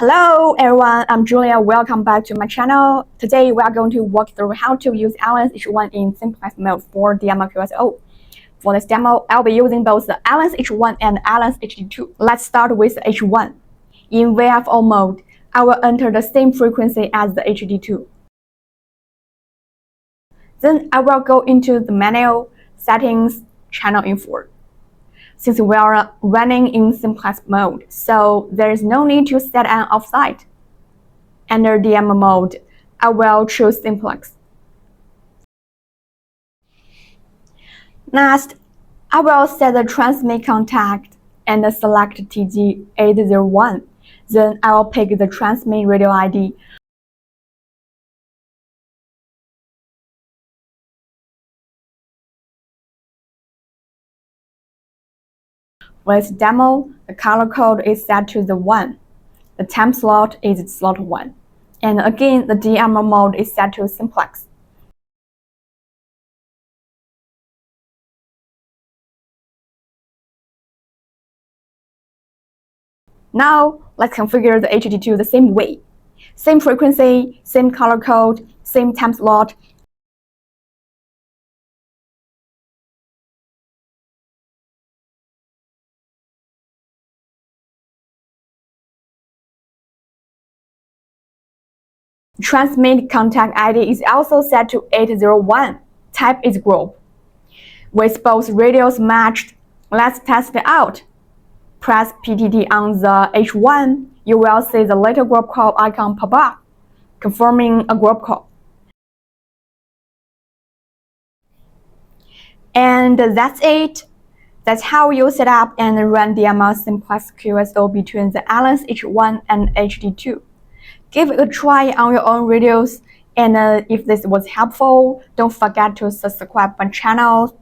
Hello everyone, I'm Julia. Welcome back to my channel. Today we are going to walk through how to use Ailunce H1 in Simplex mode for DMR QSO. For this demo, I'll be using both the Ailunce H1 and Ailunce H2. Let's start with H1. In VFO mode, I will enter the same frequency as the HD2. Then I will go into the menu, settings, channel info. Since we are running in Simplex mode, so there is no need to set an offsite. Under DMR mode, I will choose Simplex. Next, I will set the transmit contact and select TG801. Then I will pick the transmit radio ID. With demo, the color code is set to the 1. The time slot is slot 1. And again, the DMR mode is set to Simplex. Now, let's configure the HD2 the same way. Same frequency, same color code, same time slot. Transmit contact ID is also set to 801. Type is group. With both radios matched, let's test it out. Press PTT on the H1, you will see the little group call icon pop up, confirming a group call. And that's it. That's how you set up and run DMR Simplex QSO between the Ailunce H1 and HD2. Give it a try on your own radios, and if this was helpful, don't forget to subscribe my channel